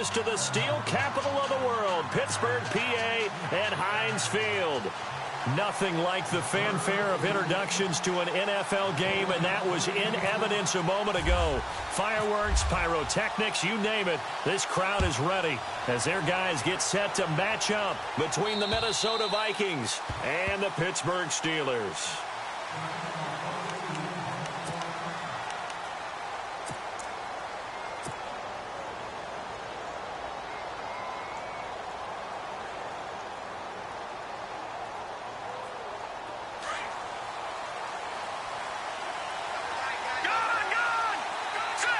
goes to the steel capital of the world, Pittsburgh, PA, and Heinz Field. Nothing like the fanfare of introductions to an NFL game, and that was in evidence a moment ago. Fireworks, pyrotechnics, you name it. This crowd is ready as their guys get set to match up between the Minnesota Vikings and the Pittsburgh Steelers.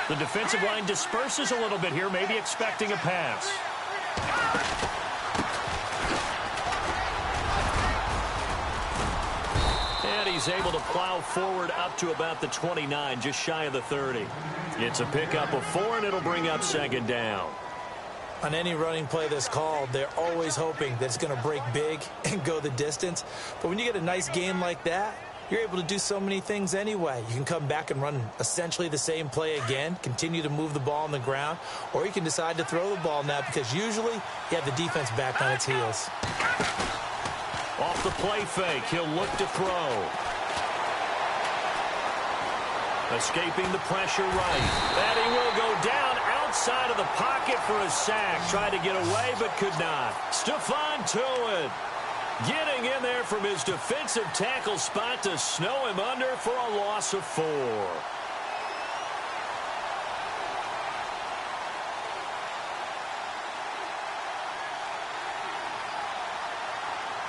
The defensive line disperses a little bit here, maybe expecting a pass. And he's able to plow forward up to about the 29, just shy of the 30. It's a pickup of 4, and it'll bring up second down. On any running play that's called, they're always hoping that it's going to break big and go the distance. But when you get a nice game like that, you're able to do so many things anyway. You can come back and run essentially the same play again, continue to move the ball on the ground, or you can decide to throw the ball now because usually you have the defense back on its heels. Off the play fake, he'll look to throw. Escaping the pressure right. And he will go down outside of the pocket for a sack. Tried to get away but could not. Stephon Tuitt getting in there from his defensive tackle spot to snow him under for a loss of 4.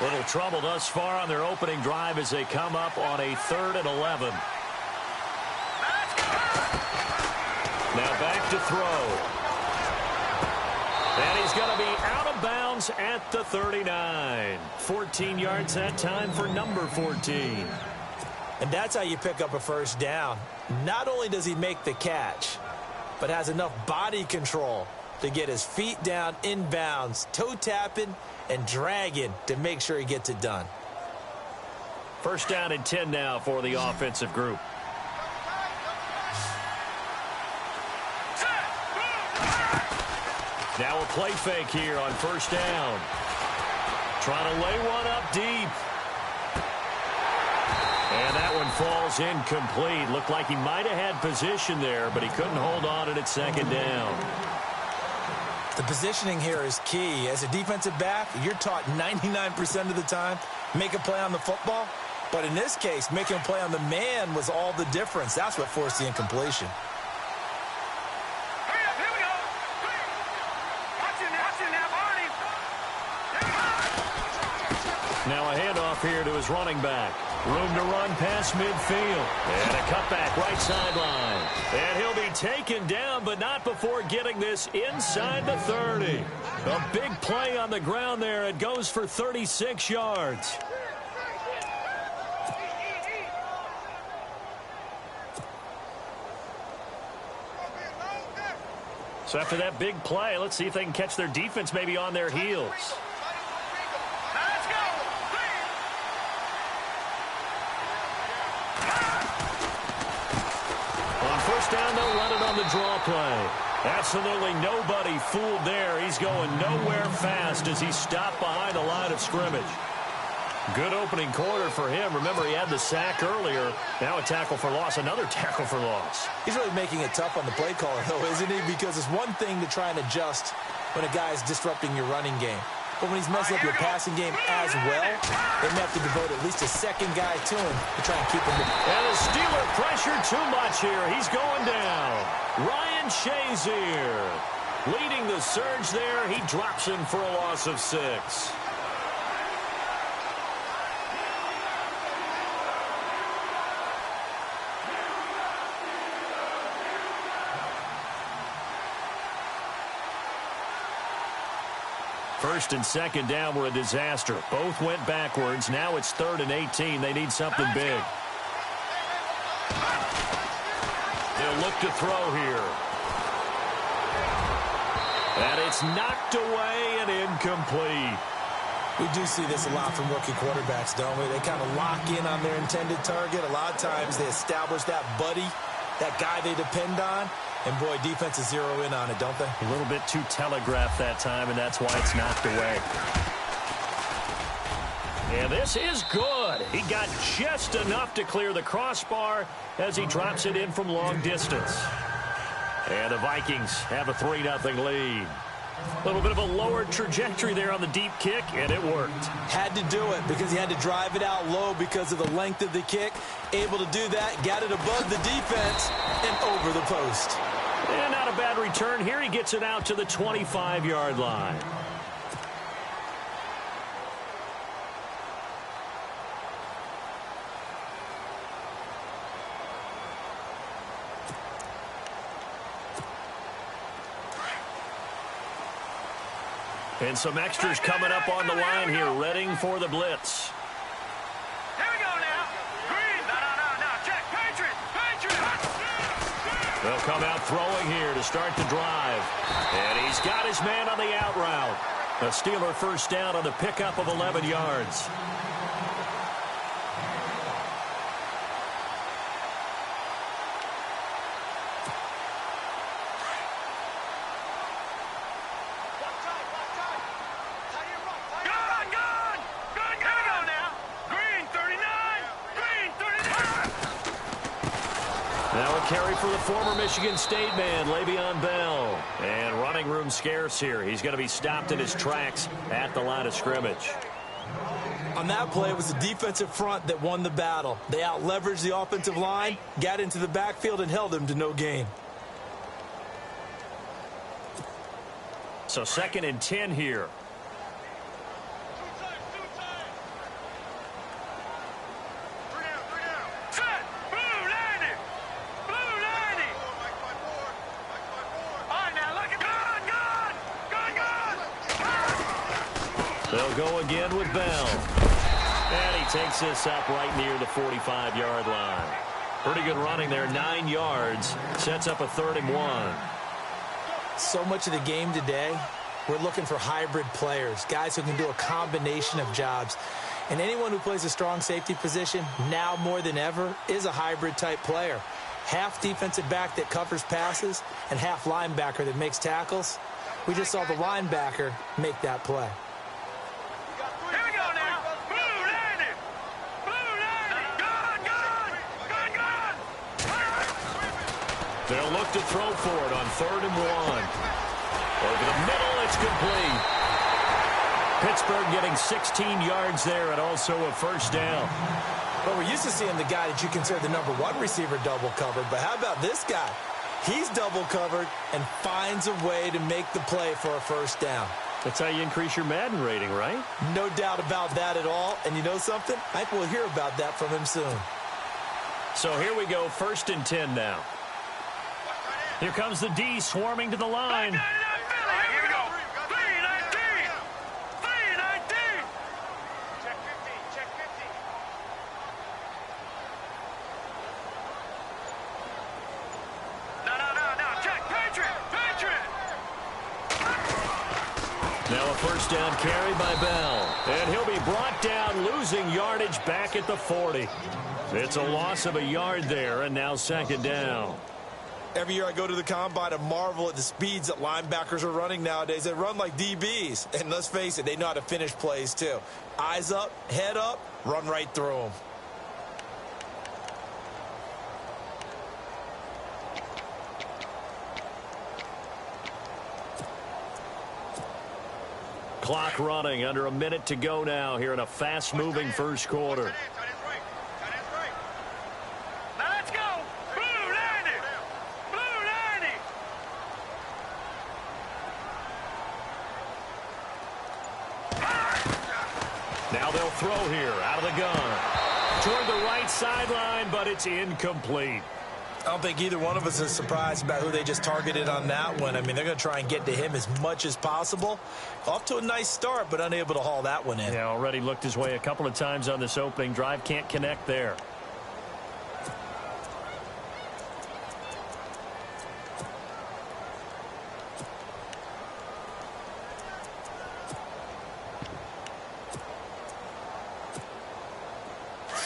Little trouble thus far on their opening drive as they come up on a 3rd and 11. Now back to throw. And he's going to be out of bounds at the 39. 14 yards that time for number 14. And that's how you pick up a first down. Not only does he make the catch, but has enough body control to get his feet down in bounds, toe tapping and dragging to make sure he gets it done. First down and 10 now for the offensive group. Now a play fake here on first down. Trying to lay one up deep. And that one falls incomplete. Looked like he might have had position there, but he couldn't hold on at second down. The positioning here is key. As a defensive back, you're taught 99% of the time, make a play on the football. But in this case, making a play on the man was all the difference. That's what forced the incompletion. Now a handoff here to his running back. Room to run past midfield. And a cutback right sideline. And he'll be taken down, but not before getting this inside the 30. A big play on the ground there. It goes for 36 yards. So after that big play, let's see if they can catch their defense maybe on their heels. Down, they'll run it on the draw play. Absolutely nobody fooled there. He's going nowhere fast as he's stopped behind the line of scrimmage. Good opening quarter for him. Remember, he had the sack earlier. Now a tackle for loss, another tackle for loss. He's really making it tough on the play caller, though, isn't he? Because it's one thing to try and adjust when a guy's disrupting your running game. But when he's messing up your passing game as well, they may have to devote at least a second guy to him to try and keep him. And the Steeler pressure too much here. He's going down. Ryan Shazier leading the surge there. He drops him for a loss of 6. First and second down were a disaster. Both went backwards. Now it's 3rd and 18. They need something big. They'll look to throw here. And it's knocked away and incomplete. We do see this a lot from rookie quarterbacks, don't we? They kind of lock in on their intended target. A lot of times they establish that buddy, that guy they depend on, And, boy, defenses zero in on it, don't they? A little bit too telegraphed that time, and that's why it's knocked away. And this is good. He got just enough to clear the crossbar as he drops it in from long distance. And the Vikings have a 3-0 lead. A little bit of a lower trajectory there on the deep kick, and it worked. Had to do it because he had to drive it out low because of the length of the kick. Able to do that, got it above the defense and over the post. And not a bad return here. He gets it out to the 25-yard line. And some extras coming up on the line here, readying for the blitz. Here we go now. Green. No. Check. Patriot. They'll come out throwing here to start the drive. And he's got his man on the out route. A Steeler first down on the pickup of 11 yards. Carry for the former Michigan State man, Le'Veon Bell. And running room scarce here. He's going to be stopped in his tracks at the line of scrimmage. On that play, it was the defensive front that won the battle. They out-leveraged the offensive line, got into the backfield, and held him to no gain. So 2nd and 10 here. They'll go again with Bell. And he takes this up right near the 45-yard line. Pretty good running there, 9 yards. Sets up a 3rd and 1. So much of the game today, we're looking for hybrid players, guys who can do a combination of jobs. And anyone who plays a strong safety position, now more than ever, is a hybrid-type player. Half defensive back that covers passes and half linebacker that makes tackles. We just saw the linebacker make that play. They'll look to throw for it on 3rd and 1. Over the middle, it's complete. Pittsburgh getting 16 yards there and also a first down. Well, we're used to seeing the guy that you consider the #1 receiver double covered, but how about this guy? He's double covered and finds a way to make the play for a first down. That's how you increase your Madden rating, right? No doubt about that at all. And you know something? I think we'll hear about that from him soon. So here we go, 1st and 10 now. Here comes the D swarming to the line. Here we go. 3-19. Check 50. No. Check. Patriot. Now a first down carry by Bell. And he'll be brought down, losing yardage back at the 40. It's a loss of a yard there, and now 2nd down. Every year I go to the combine and marvel at the speeds that linebackers are running nowadays. They run like DBs. And let's face it, they know how to finish plays too. Eyes up, head up, run right through them. Clock running, under a minute to go now here in a fast-moving first quarter. Now they'll throw here out of the gun. Toward the right sideline, but it's incomplete. I don't think either one of us is surprised about who they just targeted on that one. I mean, they're going to try and get to him as much as possible. Off to a nice start, but unable to haul that one in. Yeah, already looked his way a couple of times on this opening drive. Can't connect there.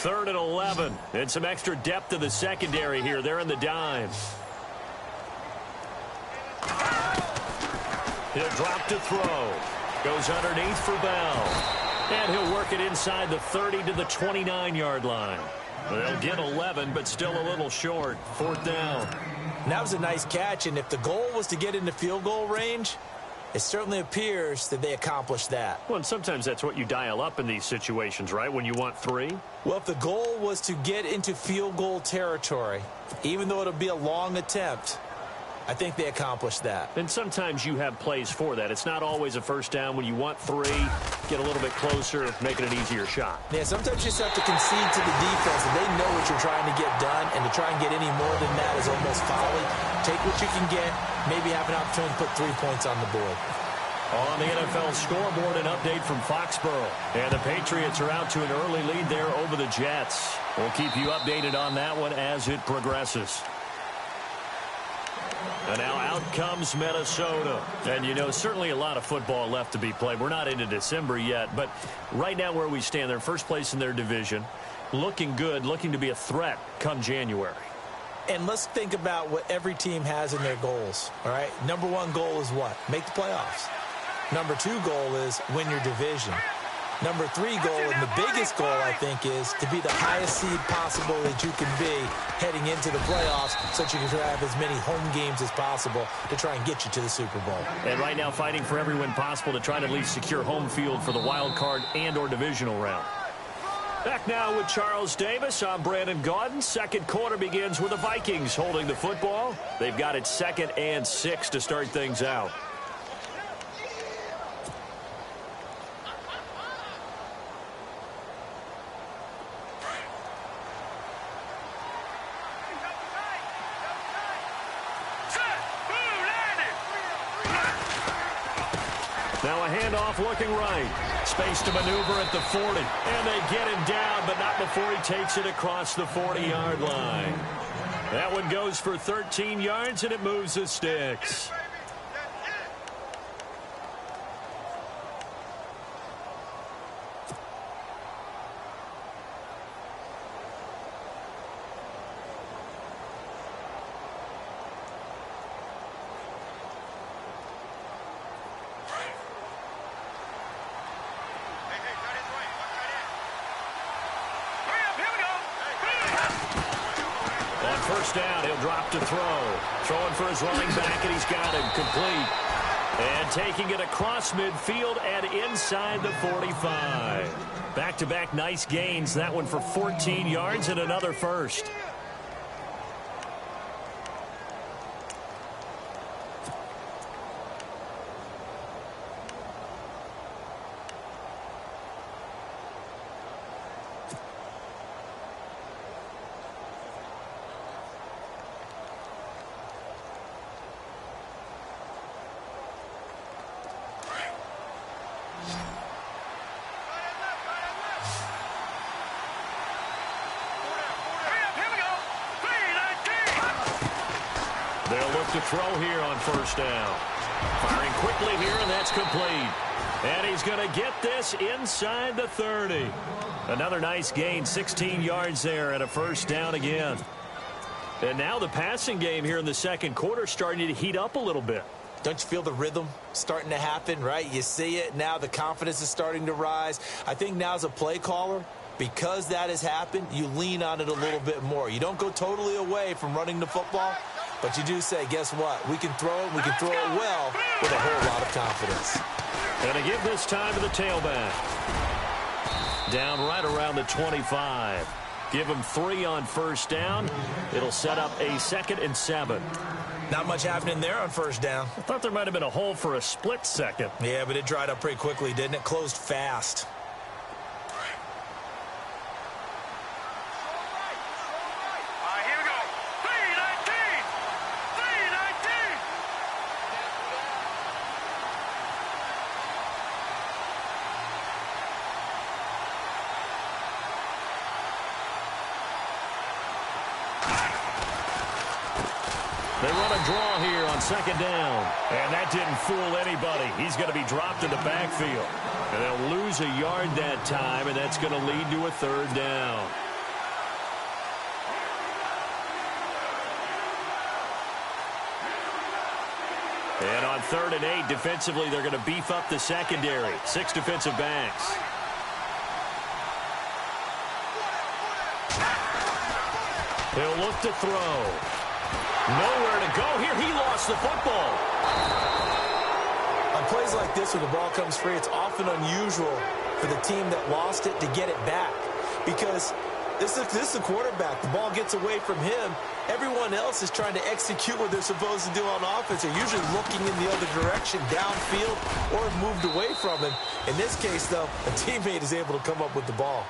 Third and 11. And some extra depth to the secondary here. They're in the dime. He'll drop to throw. Goes underneath for Bell. And he'll work it inside the 30 to the 29-yard line. They'll get 11, but still a little short. 4th down. And that was a nice catch, and if the goal was to get into field goal range, it certainly appears that they accomplished that. Well, and sometimes that's what you dial up in these situations, right, when you want 3? Well, if the goal was to get into field goal territory, even though it'll be a long attempt, I think they accomplished that. And sometimes you have plays for that. It's not always a first down when you want 3. Get a little bit closer, make it an easier shot. Yeah, sometimes you just have to concede to the defense, and they know what you're trying to get done, and to try and get any more than that is almost folly. Take what you can get, maybe have an opportunity to put 3 points on the board. On the NFL scoreboard, an update from Foxborough. And the Patriots are out to an early lead there over the Jets. We'll keep you updated on that one as it progresses. And now out comes Minnesota. And, you know, certainly a lot of football left to be played. We're not into December yet, but right now where we stand, they're first place in their division. Looking good, looking to be a threat come January. And let's think about what every team has in their goals, all right? Number 1 goal is what? Make the playoffs. Number 2 goal is win your division. Number 3 goal, and the biggest goal, I think, is to be the highest seed possible that you can be heading into the playoffs so that you can have as many home games as possible to try and get you to the Super Bowl. And right now fighting for every win possible to try to at least secure home field for the wild card and or divisional round. Back now with Charles Davis. I'm Brandon Gaudin. Second quarter begins with the Vikings holding the football. They've got it 2nd and 6 to start things out. Now a handoff looking right. Space to maneuver at the 40. And they get him down, but not before he takes it across the 40-yard line. That one goes for 13 yards, and it moves the sticks. First down, he'll drop to throw. Throwing for his running back, and he's got him complete. And taking it across midfield and inside the 45. Back-to-back nice gains. That one for 14 yards and another first. They'll look to throw here on first down. Firing quickly here, and that's complete. And he's going to get this inside the 30. Another nice gain, 16 yards there, and a first down again. And now the passing game here in the second quarter starting to heat up a little bit. Don't you feel the rhythm starting to happen, right? You see it. Now the confidence is starting to rise. I think now as a play caller, because that has happened, you lean on it a little bit more. You don't go totally away from running the football, but you do say, guess what? We can throw it. We can throw it well with a whole lot of confidence. And to give this time to the tailback. Down right around the 25. Give him 3 on first down. It'll set up a 2nd and 7. Not much happening there on first down. I thought there might have been a hole for a split second. Yeah, but it dried up pretty quickly, didn't it? Closed fast. They run a draw here on 2nd down. And that didn't fool anybody. He's going to be dropped in the backfield. And they'll lose a yard that time, and that's going to lead to a 3rd down. And on 3rd and 8, defensively, they're going to beef up the secondary. 6 defensive backs. He'll look to throw. Nowhere to go here. He lost the football. On plays like this where the ball comes free, it's often unusual for the team that lost it to get it back. Because this is the quarterback. The ball gets away from him. Everyone else is trying to execute what they're supposed to do on offense. They're usually looking in the other direction, downfield, or moved away from him. In this case, though, a teammate is able to come up with the ball.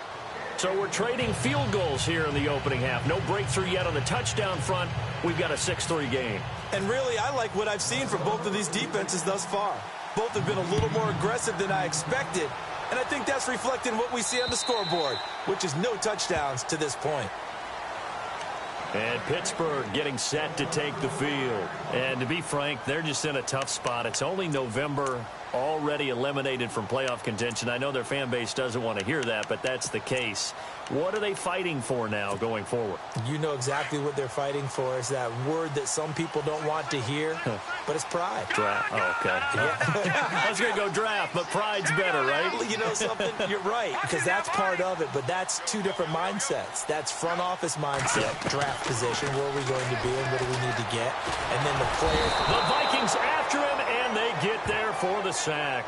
So we're trading field goals here in the opening half. No breakthrough yet on the touchdown front. We've got a 6-3 game. And really, I like what I've seen from both of these defenses thus far. Both have been a little more aggressive than I expected. And I think that's reflected in what we see on the scoreboard, which is no touchdowns to this point. And Pittsburgh getting set to take the field. And to be frank, they're just in a tough spot. It's only November, already eliminated from playoff contention. I know their fan base doesn't want to hear that, but that's the case. What are they fighting for now going forward? You know exactly what they're fighting for. Is that word that some people don't want to hear, but it's pride. Draft. Oh, okay. Yeah. I was going to go draft, but pride's better, right? Well, you know something? You're right, because that's part of it, but that's two different mindsets. That's front office mindset, draft position, where are we going to be and what do we need to get, and then the players. The Vikings after him, and they get there for the sack.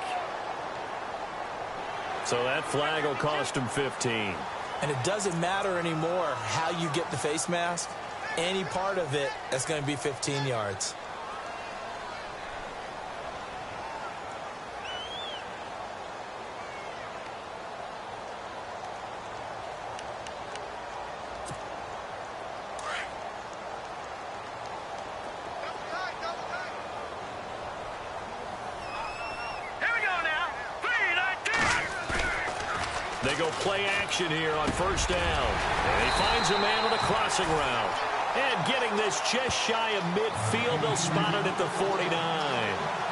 So that flag will cost him 15. And it doesn't matter anymore how you get the face mask. Any part of it, that's going to be 15 yards. They go play action here on 1st down. And he finds a man on the crossing route. And getting this just shy of midfield, they'll spot it at the 49.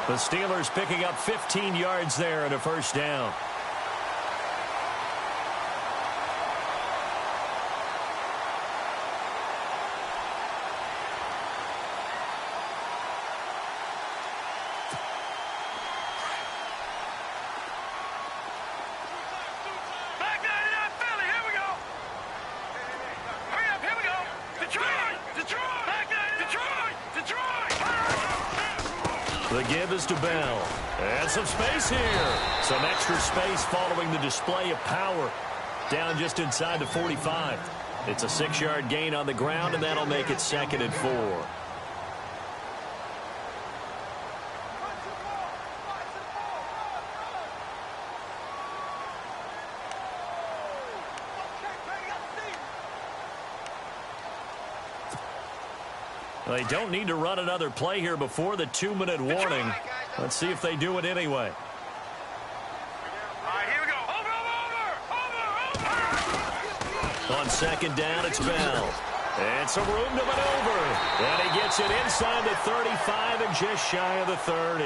The Steelers picking up 15 yards there at a 1st down. The give is to Bell. And some space here. Some extra space following the display of power. Down just inside the 45. It's a 6-yard gain on the ground, and that'll make it 2nd and 4. They don't need to run another play here before the 2-minute warning. Let's see if they do it anyway. All right, here we go. Over. On 2nd down, it's Bell. And some room to maneuver. And he gets it inside the 35 and just shy of the 30.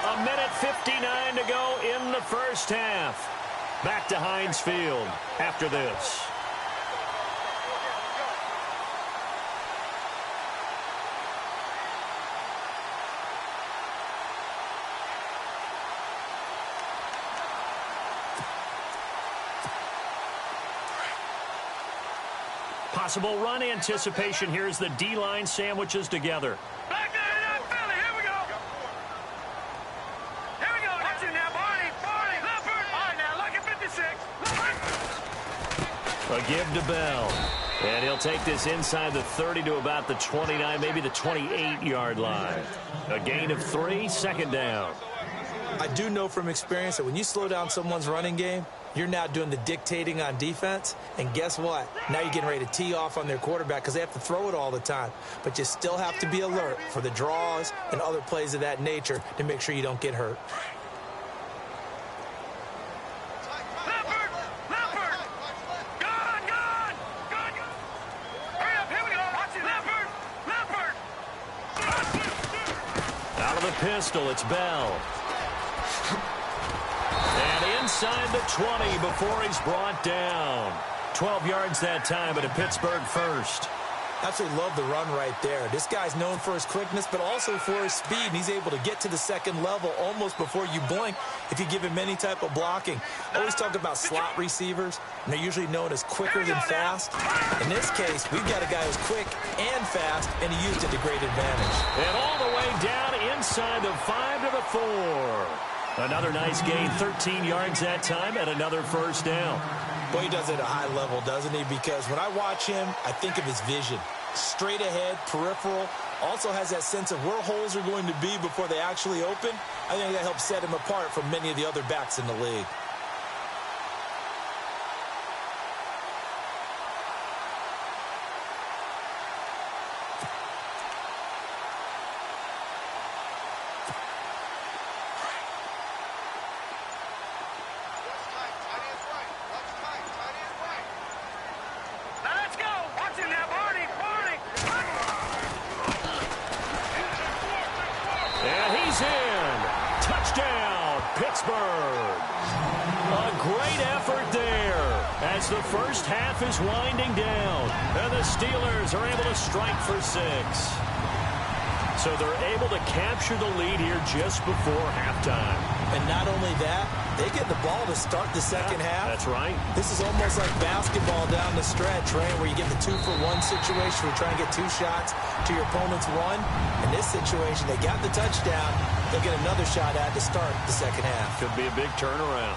A minute 59 to go in the 1st half. Back to Heinz Field after this. Possible run anticipation here as the D-line sandwiches together. Back there in that Philly. Here we go. Here we go. Watch it now, Barney. Leopard. All right, now, look at 56. Leopard. A give to Bell. And he'll take this inside the 30 to about the 29, maybe the 28-yard line. A gain of 3, 2nd down. I do know from experience that when you slow down someone's running game, you're now doing the dictating on defense. And guess what? Now you're getting ready to tee off on their quarterback because they have to throw it all the time. But you still have to be alert for the draws and other plays of that nature to make sure you don't get hurt. Leopard. Gone. Hurry up. Here we go. Watch it. Leopard. Out of the pistol, it's Bell. And inside the 20 before he's brought down. 12 yards that time, but a Pittsburgh first. Absolutely love the run right there. This guy's known for his quickness, but also for his speed, and he's able to get to the second level almost before you blink if you give him any type of blocking. Always talk about slot receivers, and they're usually known as quicker than fast. In this case, we've got a guy who's quick and fast, and he used it to great advantage. And all the way down inside the 5 to the 4. Another nice gain, 13 yards that time, and another first down. Boy, he does it at a high level, doesn't he? Because when I watch him, I think of his vision. Straight ahead, peripheral, also has that sense of where holes are going to be before they actually open. I think that helps set him apart from many of the other backs in the league. Pittsburgh. A great effort there as the first half is winding down, and the Steelers are able to strike for 6. So they're able to capture the lead here just before halftime. And not only that, they get the ball to start the second half. That's right. This is almost like basketball down the stretch, right, where you get the 2-for-1 situation where you try and get 2 shots to your opponent's 1. In this situation, they got the touchdown. They'll get another shot at to start the second half. Could be a big turnaround.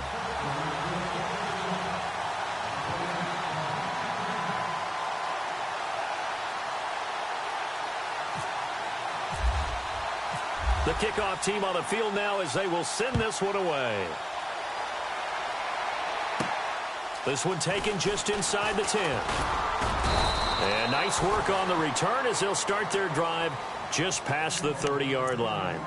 The kickoff team on the field now as they will send this one away. This one taken just inside the 10. And nice work on the return as they'll start their drive just past the 30-yard line.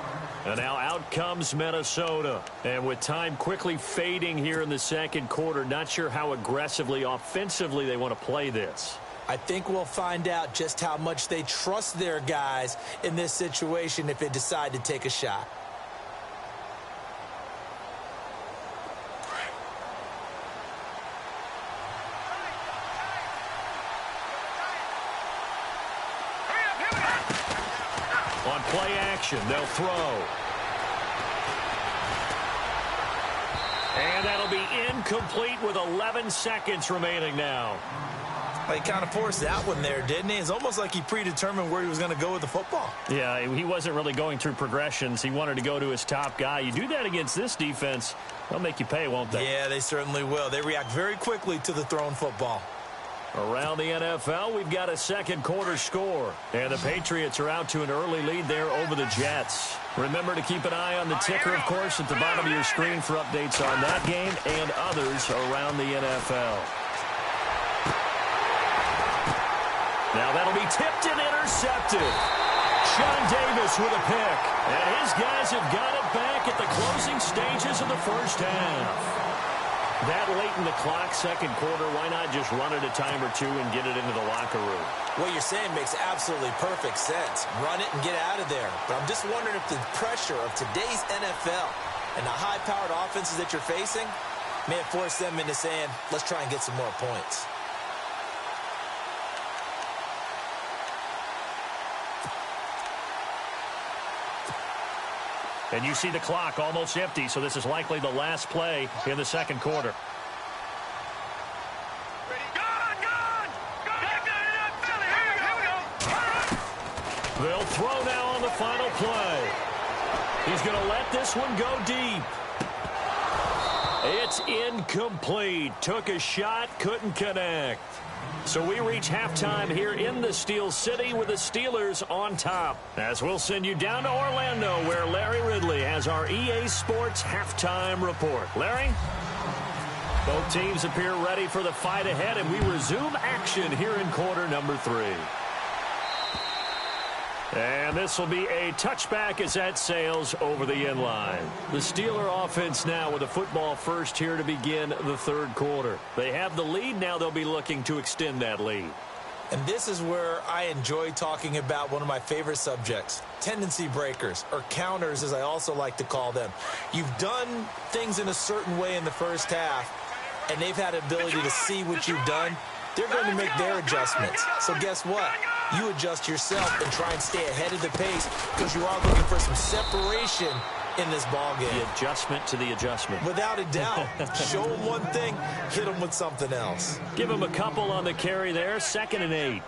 And now out comes Minnesota. And with time quickly fading here in the second quarter, not sure how aggressively, offensively they want to play this. I think we'll find out just how much they trust their guys in this situation if they decide to take a shot. On play action, they'll throw. And that'll be incomplete with 11 seconds remaining now. He kind of forced that one there, didn't he? It's almost like he predetermined where he was going to go with the football. Yeah, he wasn't really going through progressions. He wanted to go to his top guy. You do that against this defense, they'll make you pay, won't they? Yeah, they certainly will. They react very quickly to the thrown football. Around the NFL, we've got a second quarter score. And the Patriots are out to an early lead there over the Jets. Remember to keep an eye on the ticker, of course, at the bottom of your screen for updates on that game and others around the NFL. Now that'll be tipped and intercepted. Sean Davis with a pick. And his guys have got it back at the closing stages of the first half. That late in the clock, second quarter, why not just run it a time or two and get it into the locker room? What you're saying makes absolutely perfect sense. Run it and get out of there. But I'm just wondering if the pressure of today's NFL and the high-powered offenses that you're facing may have forced them into saying, let's try and get some more points. And you see the clock almost empty, so this is likely the last play in the second quarter. They'll throw now on the final play. He's going to let this one go deep. It's incomplete. Took a shot, couldn't connect. So we reach halftime here in the Steel City with the Steelers on top. As we'll send you down to Orlando where Larry Ridley has our EA Sports halftime report. Larry? Both teams appear ready for the fight ahead, and we resume action here in quarter number 3. And this will be a touchback as that sails over the end line. The Steeler offense now with the football first here to begin the third quarter. They have the lead. Now they'll be looking to extend that lead. And this is where I enjoy talking about one of my favorite subjects, tendency breakers, or counters as I also like to call them. You've done things in a certain way in the first half, and they've had ability to see what you've done. They're going to make their adjustments. So guess what? you adjust yourself and try and stay ahead of the pace because you are looking for some separation in this ball game. The adjustment to the adjustment. Without a doubt. Show them one thing, hit them with something else. Give him a couple on the carry there. 2nd and 8.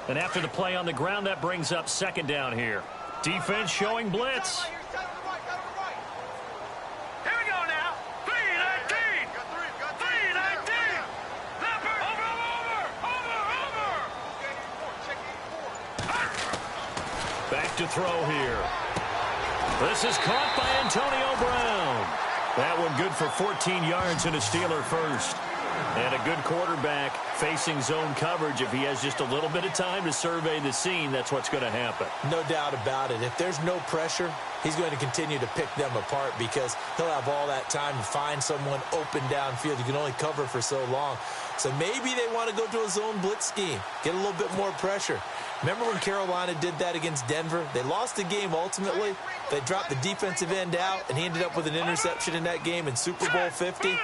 And after the play on the ground, that brings up 2nd down here. Defense showing blitz. Here we go now. 3-19. 3-19. Leopard. Over. Back to throw here. This is caught by Antonio Brown. That one good for 14 yards and a Steeler first. And a good quarterback facing zone coverage. If he has just a little bit of time to survey the scene, that's what's going to happen. No doubt about it. If there's no pressure, he's going to continue to pick them apart because he'll have all that time to find someone open downfield. You can only cover for so long. So maybe they want to go to a zone blitz scheme, get a little bit more pressure. Remember when Carolina did that against Denver? They lost the game ultimately. They dropped the defensive end out, and he ended up with an interception in that game in Super Bowl 50.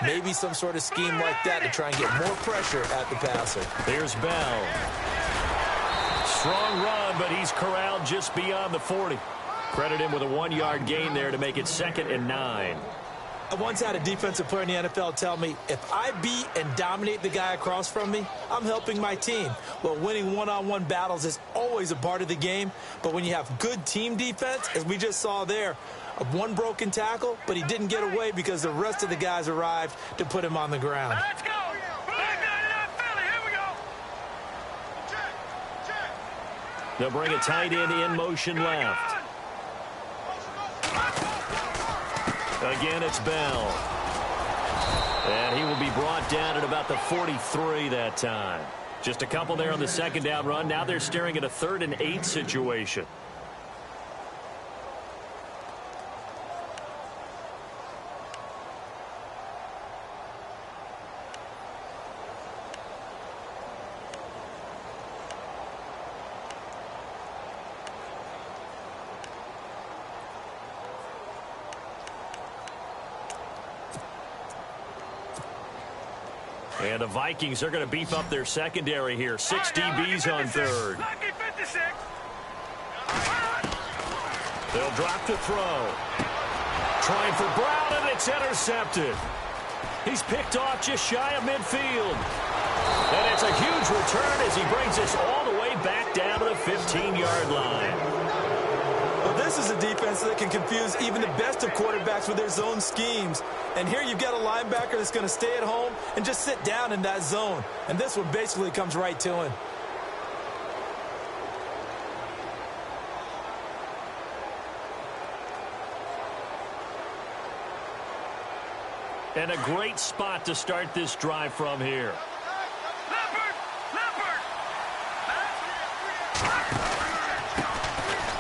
Maybe some sort of scheme like that to try and get more pressure at the passer. Here's Bell. Strong run, but he's corralled just beyond the 40. Credit him with a 1-yard gain there to make it 2nd and 9. I once had a defensive player in the NFL tell me, if I beat and dominate the guy across from me, I'm helping my team. Well, winning one-on-one battles is always a part of the game, but when you have good team defense, as we just saw there, one broken tackle, but he didn't get away because the rest of the guys arrived to put him on the ground. Let's go. Philly. Here we go. Check. They'll bring a tight end in motion left. Again, it's Bell. And he will be brought down at about the 43 that time. Just a couple there on the 2nd down run. Now they're staring at a 3rd and 8 situation. And the Vikings are going to beef up their secondary here. 6 DBs on 3rd. They'll drop to throw. Trying for Brown, and it's intercepted. He's picked off just shy of midfield. And it's a huge return as he brings us all the way back down to the 15-yard line. Well, this is a defense that can confuse even the best of quarterbacks with their zone schemes. And here you've got a linebacker that's going to stay at home and just sit down in that zone. And this one basically comes right to him. And a great spot to start this drive from here.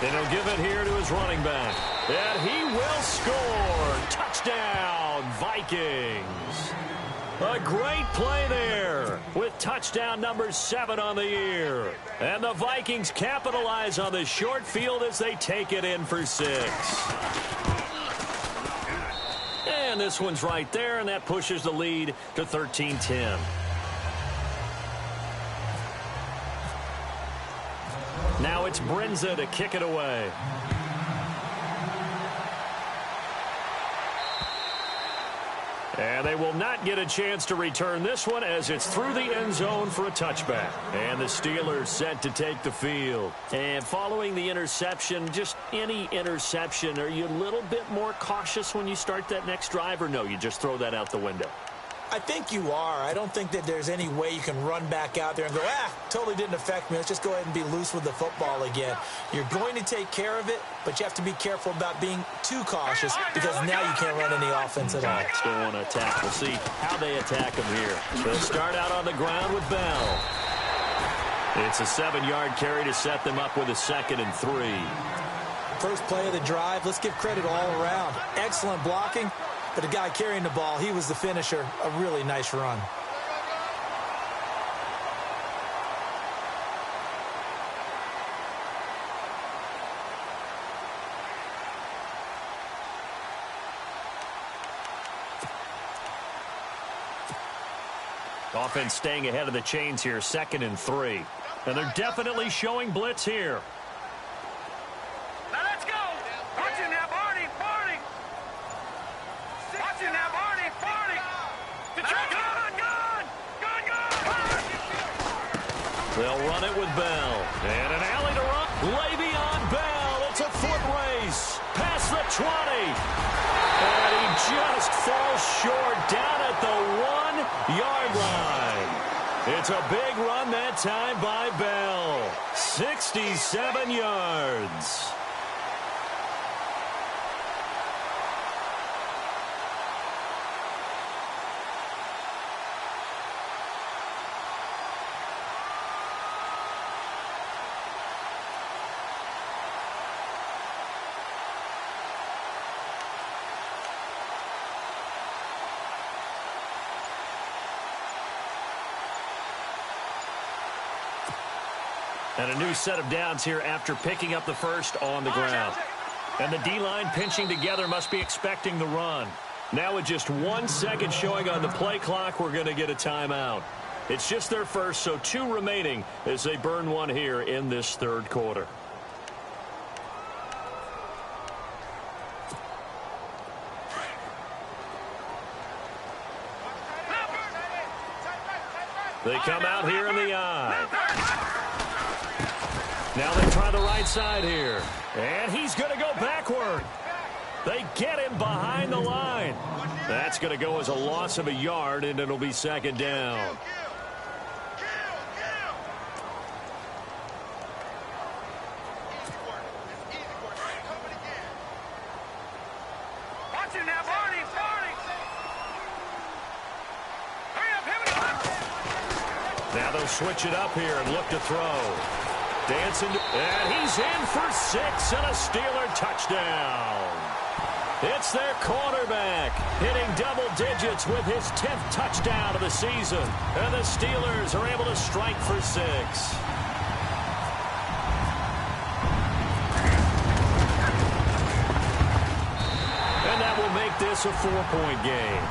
And he'll give it here to his running back. And he will score. Touchdown, Vikings. A great play there with touchdown number 7 on the year. And the Vikings capitalize on the short field as they take it in for 6. And this one's right there, and that pushes the lead to 13-10. Now it's Brinza to kick it away. And they will not get a chance to return this one as it's through the end zone for a touchback. And the Steelers set to take the field. And following the interception, just any interception, are you a little bit more cautious when you start that next drive, or no, you just throw that out the window? I think you are. I don't think that there's any way you can run back out there and go, totally didn't affect me. Let's just go ahead and be loose with the football again. You're going to take care of it, but you have to be careful about being too cautious because now you can't run any offense at all. Still want to attack. We'll see how they attack him here. They'll start out on the ground with Bell. It's a 7-yard carry to set them up with a 2nd and 3. First play of the drive, let's give credit all around. Excellent blocking. But the guy carrying the ball, he was the finisher. A really nice run. Offense staying ahead of the chains here, 2nd and 3. And they're definitely showing blitz here. Now let's go. Watch it now, Barney. Barney. Watch it now, Barney. Barney. Gone. They'll run it with Bell. And an alley to run. Le'Veon Bell. It's a foot race. Past the 20. And he just falls short down at the 1-yard line. It's a big run that time by Bell. 67 yards. And a new set of downs here after picking up the first on the ground. And the D-line pinching together must be expecting the run. Now with just 1 second showing on the play clock, we're going to get a timeout. It's just their first, so 2 remaining as they burn one here in this 3rd quarter. They come out here in the eye. Now they try the right side here. And he's going to go backward. They get him behind the line. That's going to go as a loss of a yard, and it'll be 2nd down. Watch it now, Barney. Barney. Hurry up. Now they'll switch it up here and look to throw. Dancing, and he's in for 6 and a Steeler touchdown. It's their quarterback hitting double digits with his 10th touchdown of the season. And the Steelers are able to strike for 6. And that will make this a 4-point game.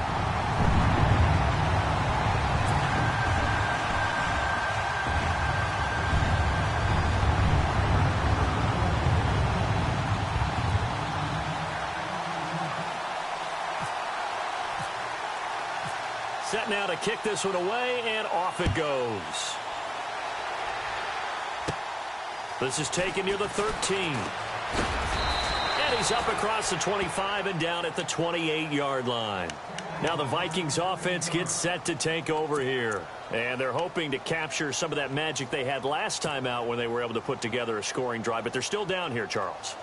Set now to kick this one away, and off it goes. This is taken near the 13. And he's up across the 25 and down at the 28-yard line. Now the Vikings offense gets set to take over here. And they're hoping to capture some of that magic they had last time out when they were able to put together a scoring drive. But they're still down here, Charles.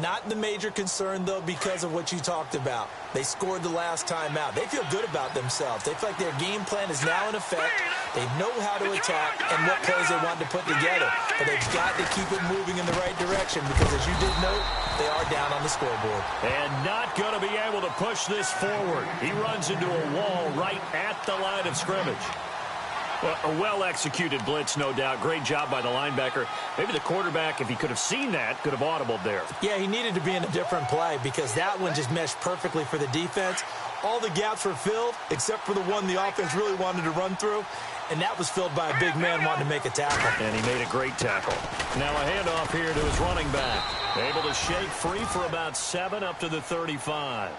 Not the major concern, though, because of what you talked about. They scored the last time out. They feel good about themselves. They feel like their game plan is now in effect. They know how to attack and what plays they want to put together. But they've got to keep it moving in the right direction because, as you did note, they are down on the scoreboard. And not going to be able to push this forward. He runs into a wall right at the line of scrimmage. Well, a well-executed blitz, no doubt. Great job by the linebacker. Maybe the quarterback, if he could have seen that, could have audibled there. Yeah, he needed to be in a different play because that one just meshed perfectly for the defense. All the gaps were filled except for the one the offense really wanted to run through, and that was filled by a big man wanting to make a tackle. And he made a great tackle. Now a handoff here to his running back. Able to shake free for about 7 up to the 35.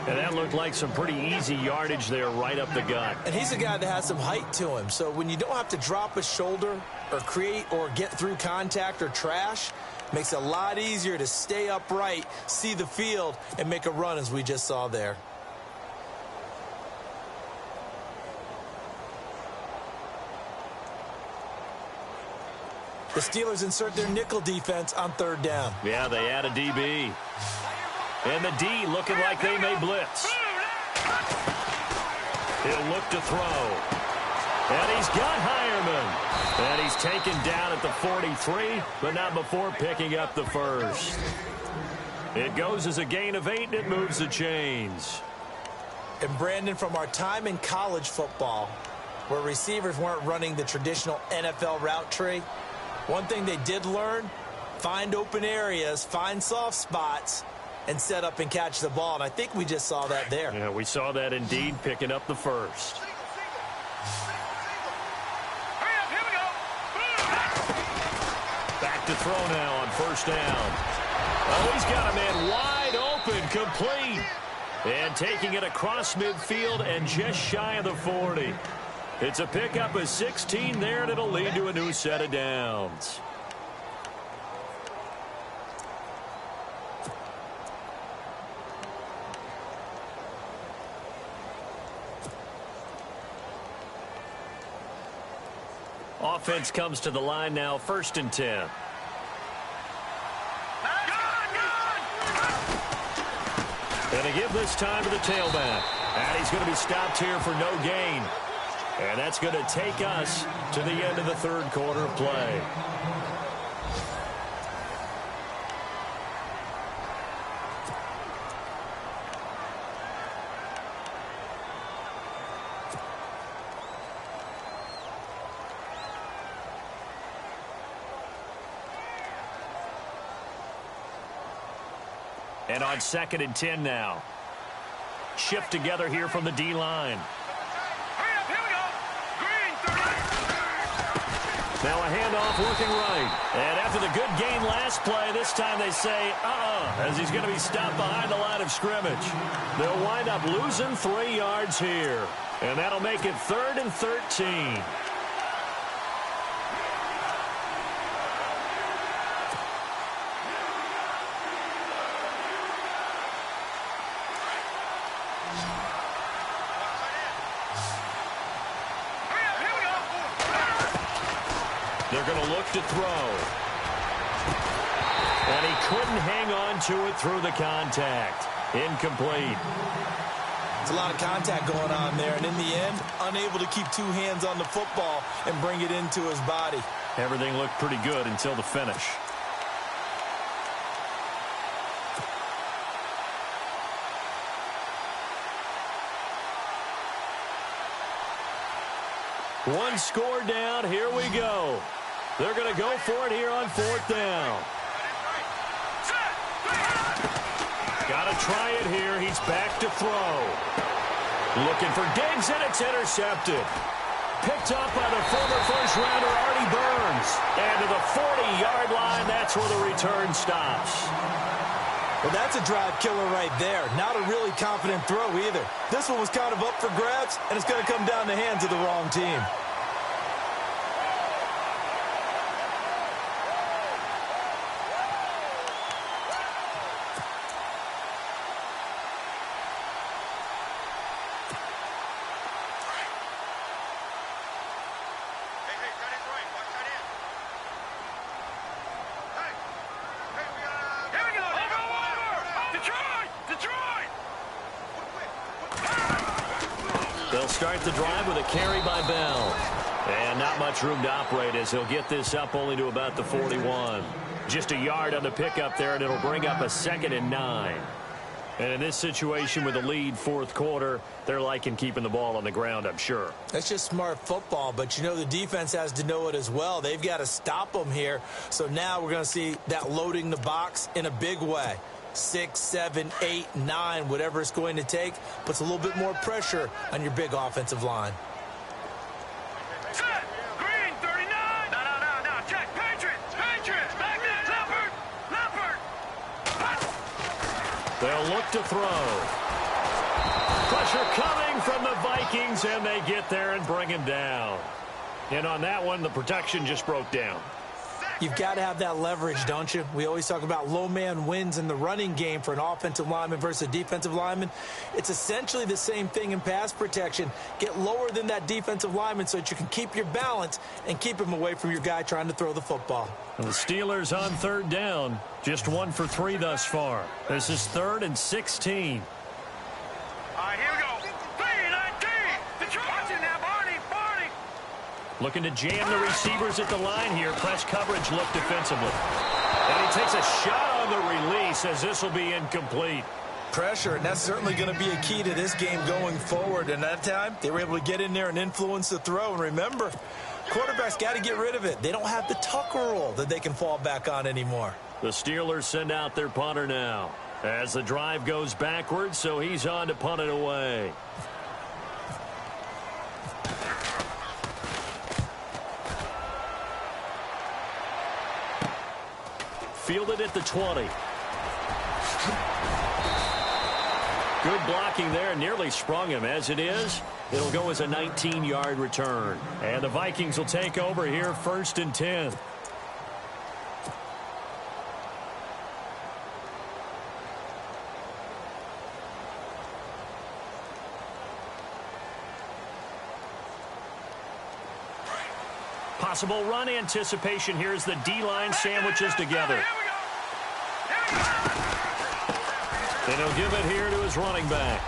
And that looked like some pretty easy yardage there right up the gut. And he's a guy that has some height to him. So when you don't have to drop a shoulder or create or get through contact or trash, makes it a lot easier to stay upright, see the field, and make a run as we just saw there. The Steelers insert their nickel defense on 3rd down. Yeah, they add a DB. And the D looking like they may blitz. He'll look to throw. And he's got Hireman. And he's taken down at the 43, but not before picking up the first. It goes as a gain of 8, and it moves the chains. And Brandon, from our time in college football, where receivers weren't running the traditional NFL route tree, one thing they did learn, find open areas, find soft spots, and set up and catch the ball. And I think we just saw that there. Yeah, we saw that indeed, picking up the first. throw now on first down. Oh, he's got a man wide open, complete. And taking it across midfield and just shy of the 40. It's a pickup of 16 there, and it'll lead to a new set of downs. Offense comes to the line now, 1st and 10. And a give this time to the tailback. And he's going to be stopped here for no gain. And that's going to take us to the end of the 3rd quarter of play. And on 2nd and 10 now. Shift together here from the D-line. Now a handoff looking right. And after the good gain last play, this time they say, as he's going to be stopped behind the line of scrimmage. They'll wind up losing 3 yards here. And that'll make it 3rd and 13. They're going to look to throw. And he couldn't hang on to it through the contact. Incomplete. It's a lot of contact going on there, and in the end, unable to keep 2 hands on the football and bring it into his body. Everything looked pretty good until the finish. One score down. Here we go. They're going to go for it here on 4th down. Got to try it here. He's back to throw. Looking for Diggs, and it's intercepted. Picked up by the former first-rounder Artie Burns. And to the 40-yard line, that's where the return stops. Well, that's a drive killer right there. Not a really confident throw either. This one was kind of up for grabs, and it's going to come down the hands of the wrong team. They'll start the drive with a carry by Bell. And not much room to operate as he'll get this up only to about the 41. Just a yard on the pickup there, and it'll bring up a 2nd and 9. And in this situation with a lead 4th quarter, they're liking keeping the ball on the ground, I'm sure. That's just smart football, but you know the defense has to know it as well. They've got to stop them here. So now we're going to see that loading the box in a big way. 6, 7, 8, 9, whatever it's going to take, puts a little bit more pressure on your big offensive line. Set. Green, 39. No. Check. Patriots. Back there. Leopard. They'll look to throw. Pressure coming from the Vikings, and they get there and bring him down. And on that one, the protection just broke down. You've got to have that leverage, don't you? We always talk about low man wins in the running game for an offensive lineman versus a defensive lineman. It's essentially the same thing in pass protection. Get lower than that defensive lineman so that you can keep your balance and keep him away from your guy trying to throw the football. The Steelers on 3rd down. Just 1 for 3 thus far. This is 3rd and 16. All right, here we go. 3-19. Detroit. Watch it now, Barney. Looking to jam the receivers at the line here. Press coverage look defensively. And he takes a shot on the release as this will be incomplete. Pressure, and that's certainly going to be a key to this game going forward. And that time, they were able to get in there and influence the throw. And remember, quarterbacks got to get rid of it. They don't have the Tucker rule that they can fall back on anymore. The Steelers send out their punter now as the drive goes backwards, so he's on to punt it away. fielded at the 20. Good blocking there, nearly sprung him. As it is, it'll go as a 19-yard return. And the Vikings will take over here, 1st and 10. Possible run anticipation here as the D-line sandwiches together. And he'll give it here to his running back.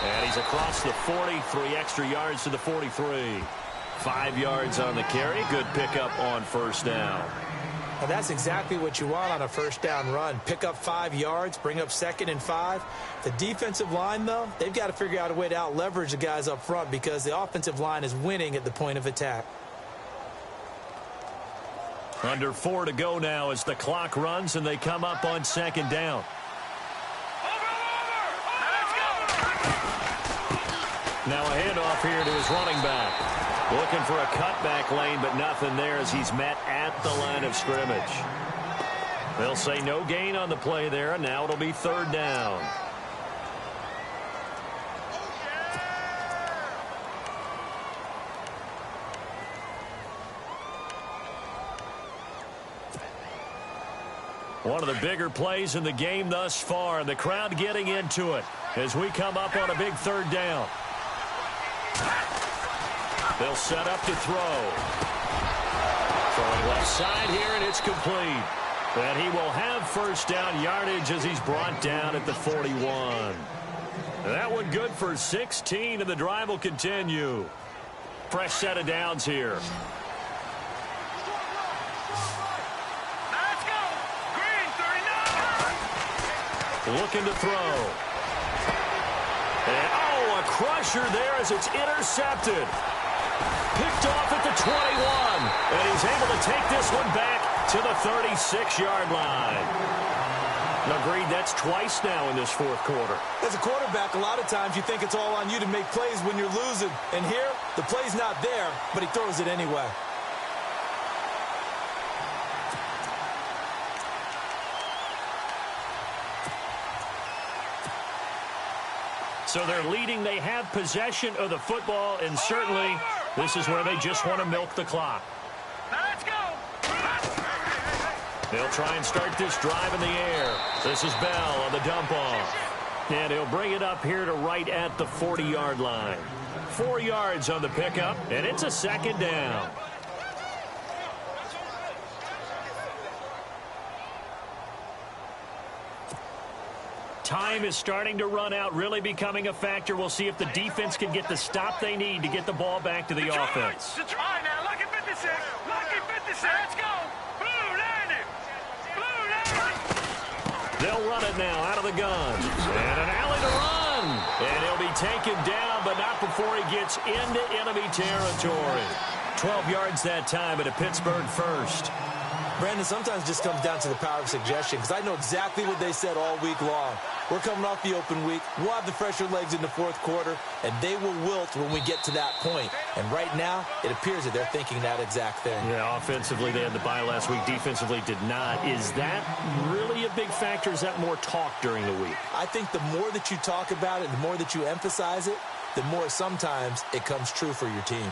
And he's across the 40, 3 extra yards to the 43. 5 yards on the carry. Good pickup on 1st down. Well, that's exactly what you want on a 1st down run. Pick up 5 yards, bring up 2nd and 5. The defensive line, though, they've got to figure out a way to out-leverage the guys up front because the offensive line is winning at the point of attack. Under 4 to go now as the clock runs and they come up on 2nd down. Now a handoff here to his running back. Looking for a cutback lane, but nothing there as he's met at the line of scrimmage. They'll say no gain on the play there, and now it'll be 3rd down. One of the bigger plays in the game thus far, and the crowd getting into it as we come up on a big 3rd down. They'll set up to throw. Throwing left side here, and it's complete. And he will have 1st down yardage as he's brought down at the 41. That one good for 16, and the drive will continue. Fresh set of downs here. Looking to throw. And, a crusher there as it's intercepted. Picked off at the 21. And he's able to take this one back to the 36-yard line. Agreed, that's twice now in this 4th quarter. As a quarterback, a lot of times you think it's all on you to make plays when you're losing. And here, the play's not there, but he throws it anyway. So they're leading. They have possession of the football, and certainly this is where they just want to milk the clock. Let's go. They'll try and start this drive in the air. This is Bell on the dump off. And he'll bring it up here to right at the 40-yard line. 4 yards on the pickup, and it's a 2nd down. Time is starting to run out, really becoming a factor. We'll see if the defense can get the stop they need to get the ball back to the offense. All right, now, lucky 56. Lucky 56. Let's go. Blue landing. Blue landing. They'll run it now out of the gun. And an alley to run. And he'll be taken down, but not before he gets into enemy territory. 12 yards that time at a Pittsburgh 1st. Brandon, sometimes it just comes down to the power of suggestion because I know exactly what they said all week long. We're coming off the open week. We'll have the fresher legs in the 4th quarter, and they will wilt when we get to that point. And right now, it appears that they're thinking that exact thing. Yeah, offensively, they had the bye last week. Defensively, did not. Is that really a big factor? Is that more talk during the week? I think the more that you talk about it, the more that you emphasize it, the more sometimes it comes true for your team.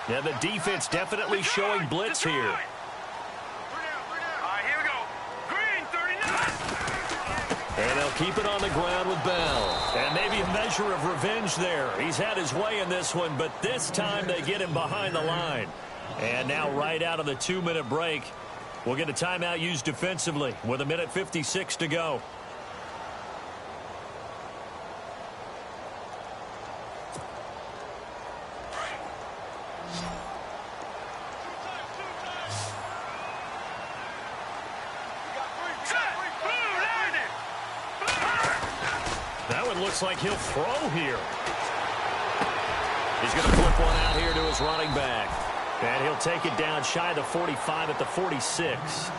Yeah, the defense definitely showing blitz here. All right, here we go. Green 39. And they'll keep it on the ground with Bell. And maybe a measure of revenge there. He's had his way in this one, but this time they get him behind the line. And now right out of the 2-minute break, we'll get a timeout used defensively with 1:56 to go. Looks like he'll throw here. He's going to flip one out here to his running back. And he'll take it down shy of the 45 at the 46.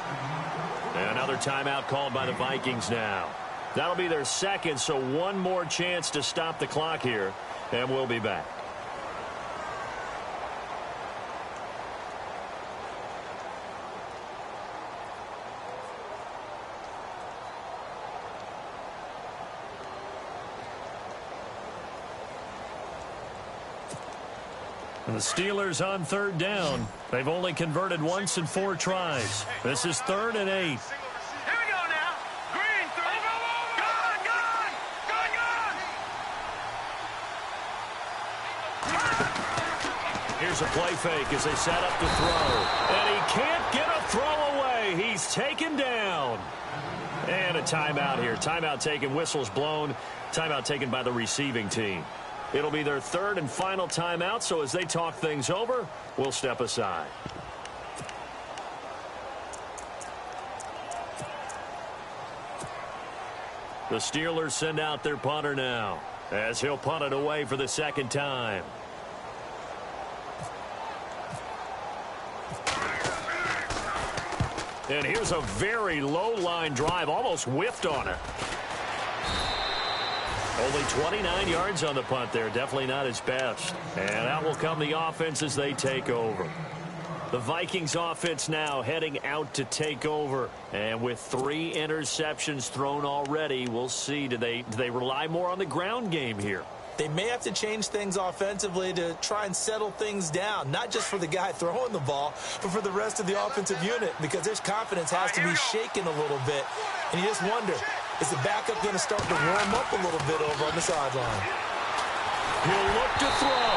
And another timeout called by the Vikings now. That'll be their second, so one more chance to stop the clock here, and we'll be back. And the Steelers on third down. They've only converted once in 4 tries. This is 3rd and 8. Here we go now. Green through. Gone. Here's a play fake as they set up to throw. And he can't get a throw away. He's taken down. And a timeout here. Timeout taken, whistles blown. Timeout taken by the receiving team. It'll be their 3rd and final timeout, so as they talk things over, we'll step aside. The Steelers send out their punter now, as he'll punt it away for the 2nd time. And here's a very low-line drive, almost whiffed on it. Only 29 yards on the punt there. Definitely not his best. And out will come the offense as they take over. The Vikings offense now heading out to take over. And with 3 interceptions thrown already, we'll see. Do they rely more on the ground game here? They may have to change things offensively to try and settle things down, not just for the guy throwing the ball, but for the rest of the offensive unit, because their confidence has to be shaken a little bit. And you just wonder, is the backup going to start to warm up a little bit over on the sideline? He'll look to throw,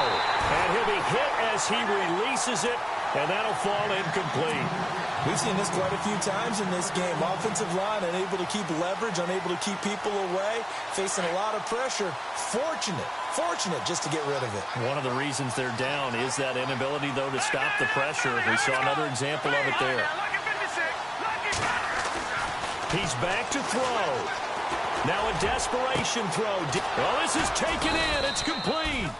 and he'll be hit as he releases it, and that'll fall incomplete. We've seen this quite a few times in this game. Offensive line unable to keep leverage, unable to keep people away, facing a lot of pressure. Fortunate just to get rid of it. One of the reasons they're down is that inability, though, to stop the pressure. We saw another example of it there. He's back to throw. Now a desperation throw. Oh, this is taken in. It's complete.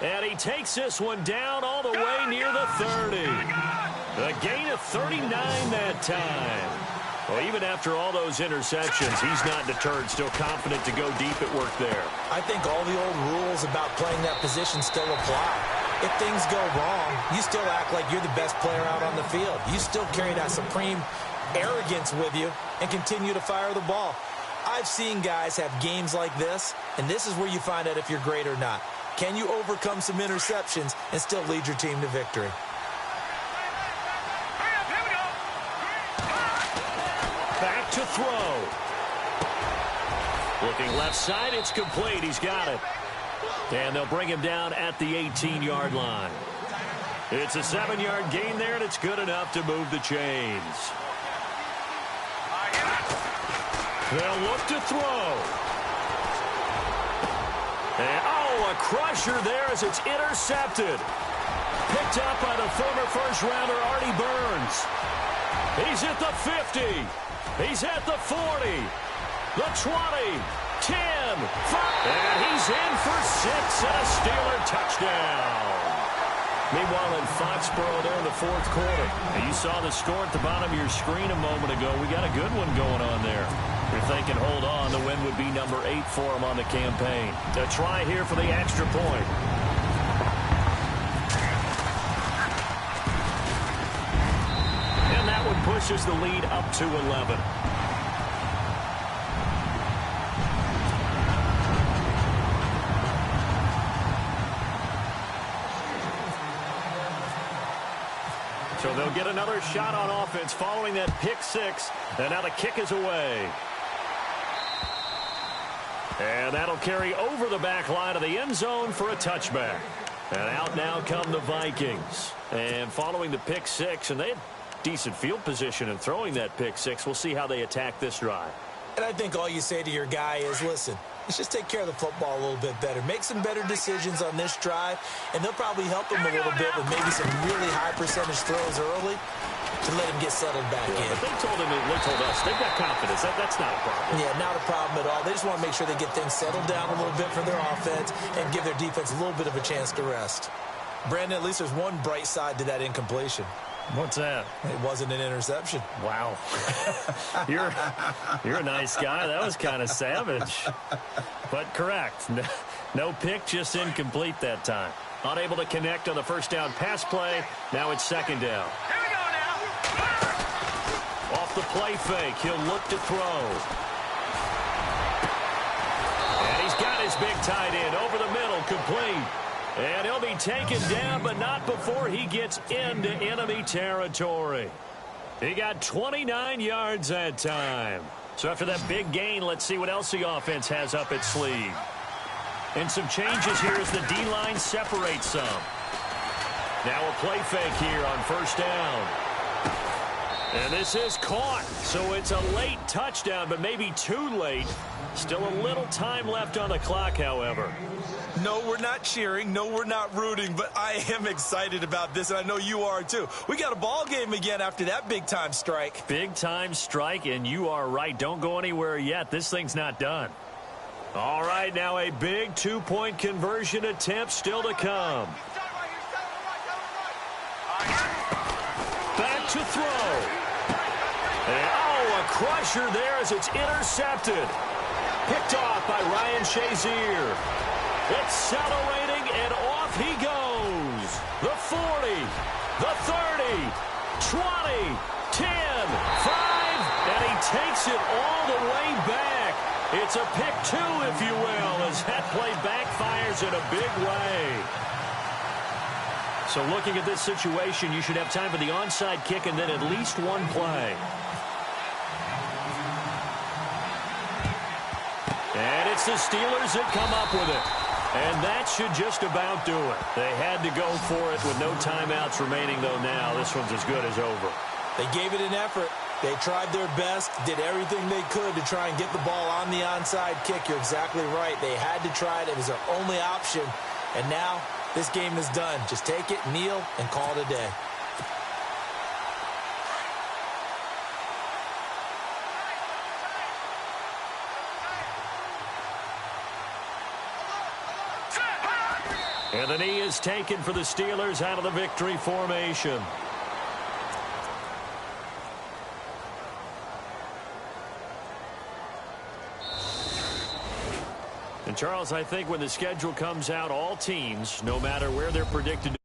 And he takes this one down all the way near the 30. A gain of 39 that time. Well, even after all those interceptions, he's not deterred, still confident to go deep at work there. I think all the old rules about playing that position still apply. If things go wrong, you still act like you're the best player out on the field. You still carry that supreme arrogance with you and continue to fire the ball. I've seen guys have games like this, and this is where you find out if you're great or not. Can you overcome some interceptions and still lead your team to victory? Back to throw. Looking left side, it's complete. He's got it. And they'll bring him down at the 18-yard line. It's a 7-yard gain there, and it's good enough to move the chains. They'll look to throw. And, oh, a crusher there as it's intercepted. Picked up by the former first-rounder Artie Burns. He's at the 50. He's at the 40. The 20. 10. 5. And he's in for 6 and a Steeler touchdown. Meanwhile, in Foxborough there in the 4th quarter. And you saw the score at the bottom of your screen a moment ago. We got a good one going on there. If they can hold on, the win would be number 8 for them on the campaign. A try here for the extra point. And that one pushes the lead up to 11. So they'll get another shot on offense following that pick 6. And now the kick is away. And that'll carry over the back line of the end zone for a touchback. And out now come the Vikings. And following the pick 6, and they had decent field position in throwing that pick 6. We'll see how they attack this drive. And I think all you say to your guy is, listen, let's just take care of the football a little bit better. Make some better decisions on this drive, and they'll probably help him a little bit with maybe some really high percentage throws early to let him get settled back in. But they told him, they told us, they've got confidence. That's not a problem. Yeah, not a problem at all. They just want to make sure they get things settled down a little bit for their offense and give their defense a little bit of a chance to rest. Brandon, at least there's one bright side to that incompletion. What's that? It wasn't an interception. Wow. You're a nice guy. That was kind of savage. But correct. No pick, just incomplete that time. Unable to connect on the first down pass play. Now it's second down. Here we go now. Off the play fake, he'll look to throw. And he's got his big tight end over the middle, complete. And he'll be taken down, but not before he gets into enemy territory. He got 29 yards that time. So after that big gain, let's see what else the offense has up its sleeve. And some changes here as the D-line separates some. Now a play fake here on first down. And this is caught. So it's a late touchdown, but maybe too late. Still a little time left on the clock, however. No, we're not cheering. No, we're not rooting. But I am excited about this, and I know you are too. We got a ball game again after that big-time strike. Big-time strike, and you are right. Don't go anywhere yet. This thing's not done. All right, now a big two-point conversion attempt still to come. Back to throw. And, oh, a crusher there as it's intercepted. Picked off by Ryan Shazier. Accelerating, and off he goes. The 40, the 30, 20, 10, 5, and he takes it all the way back. It's a pick two, if you will, as that play backfires in a big way. So looking at this situation, you should have time for the onside kick and then at least one play. And it's the Steelers that come up with it. And that should just about do it. They had to go for it with no timeouts remaining, though now this one's as good as over. They gave it an effort. They tried their best, did everything they could to try and get the ball on the onside kick. You're exactly right. They had to try it. It was their only option. And now this game is done. Just take it, kneel, and call it a day. And the knee is taken for the Steelers out of the victory formation. And Charles, I think when the schedule comes out, all teams, no matter where they're predicted to